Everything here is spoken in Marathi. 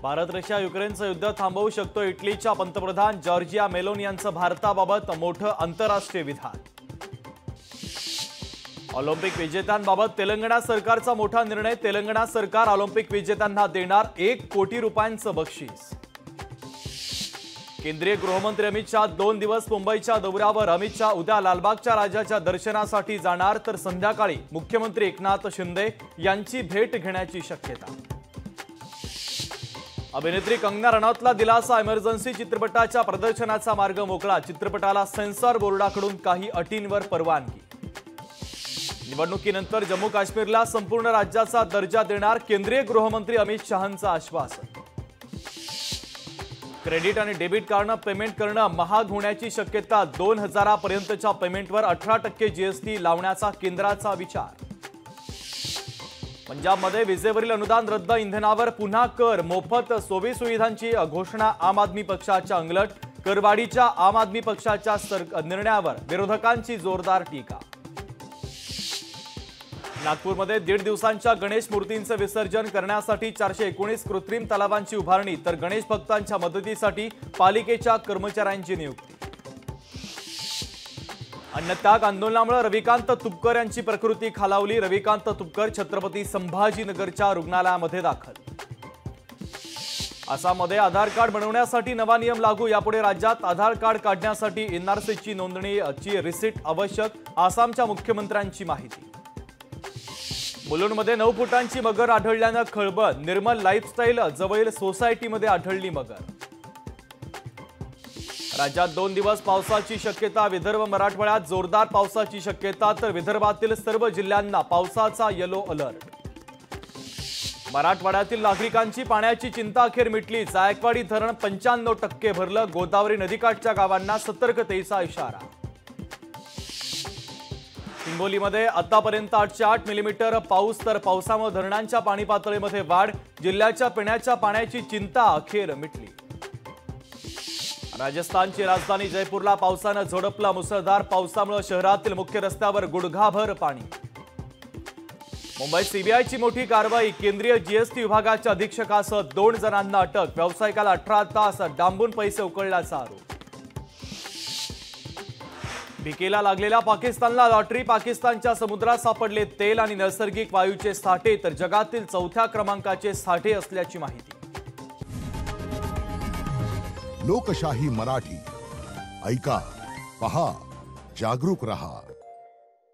भारत रशिया युक्रेनचं युद्ध थांबवू शकतो इटलीच्या पंतप्रधान जॉर्जिया मेलोनी यांचं भारताबाबत मोठं आंतरराष्ट्रीय विधान। ऑलिम्पिक विजेत्यांबाबत तेलंगणा सरकारचा मोठा निर्णय। तेलंगणा सरकार ऑलिम्पिक विजेत्यांना देणार 1 कोटी रुपयांचं बक्षीस। केंद्रीय गृहमंत्री अमित शाह 2 दिवस मुंबईच्या दौऱ्यावर। अमित शाह उद्या लालबागच्या राजाच्या दर्शनासाठी जाणार, तर संध्याकाळी मुख्यमंत्री एकनाथ शिंदे यांची भेट घेण्याची शक्यता। अभिनेत्री कंगना रनौतला दिलासा। इमर्जन्सी चित्रपटाच्या प्रदर्शनाचा मार्ग मोकळा। चित्रपटाला सेन्सॉर बोर्डाकडून काही अटींवर परवानगी। निवडणुकीनंतर जम्मू काश्मीरला संपूर्ण राज्याचा दर्जा देणार, केंद्रीय गृहमंत्री अमित शहांचं आश्वासन। क्रेडिट आणि डेबिट कार्डनं पेमेंट करणं महाग होण्याची शक्यता। 2000 पर्यंतच्या पेमेंटवर 18% जीएसटी लावण्याचा केंद्राचा विचार। पंजाबमध्ये विजेवरील अनुदान रद्द, इंधनावर पुन्हा कर, मोफत सोयी सुविधांची घोषणा। आम आदमी पक्षाच्या अंगलट। करवाढीच्या आम आदमी पक्षाच्या निर्णयावर विरोधकांची जोरदार टीका। नागपूरमध्ये 1.5 दिवसांच्या गणेश मूर्तींचं विसर्जन करण्यासाठी 419 कृत्रिम तलावांची उभारणी, तर गणेश भक्तांच्या मदतीसाठी पालिकेच्या कर्मचाऱ्यांची नियुक्ती। अन्नत्याग आंदोलनामुळे रविकांत तुपकर यांची प्रकृती खालावली। रविकांत तुपकर छत्रपती संभाजीनगरच्या रुग्णालयामध्ये दाखल। आसाममध्ये आधार कार्ड बनवण्यासाठी नवा नियम लागू। यापुढे राज्यात आधार कार्ड काढण्यासाठी एनआरसीची नोंदणीची रिसीट आवश्यक। आसामच्या मुख्यमंत्र्यांची माहिती। मुलुंडमध्ये 9 फुटांची मगर आढळल्यानं खळबळ। निर्मल लाईफस्टाईल जवळील सोसायटीमध्ये आढळली मगर। राज्यात 2 दिवस पावसाची शक्यता। विदर्भ मराठवाड्यात जोरदार पावसाची शक्यता, तर विदर्भातील सर्व जिल्ह्यांना पावसाचा येलो अलर्ट। मराठवाड्यातील नागरिकांची पाण्याची चिंता अखेर मिटली। जायकवाडी धरण 95% भरलं। गोदावरी नदीकाठच्या गावांना सतर्कतेचा इशारा। हिंगोलीमध्ये आतापर्यंत 808 मिलीमीटर पाऊस, तर पावसामुळे धरणांच्या पाणी पातळीमध्ये वाढ। जिल्ह्याच्या पिण्याच्या पाण्याची चिंता अखेर मिटली। राजस्थानची राजधानी जयपूरला पावसानं झोडपलं। मुसळधार पावसामुळे शहरातील मुख्य रस्त्यावर गुडघाभर पाणी। मुंबईत सीबीआयची मोठी कारवाई। केंद्रीय जीएसटी विभागाच्या अधीक्षकासह 2 जणांना अटक। व्यावसायिकाला 18 तास डांबून पैसे उकळल्याचा आरोप। भिकेला लागलेल्या पाकिस्तानला लॉटरी। पाकिस्तानच्या समुद्रात सापडले तेल आणि नैसर्गिक वायूचे साठे, तर जगातील 4थ्या क्रमांकाचे साठे असल्याची माहिती। लोकशाही मराठी ऐका, पहा, जागरूक रहा।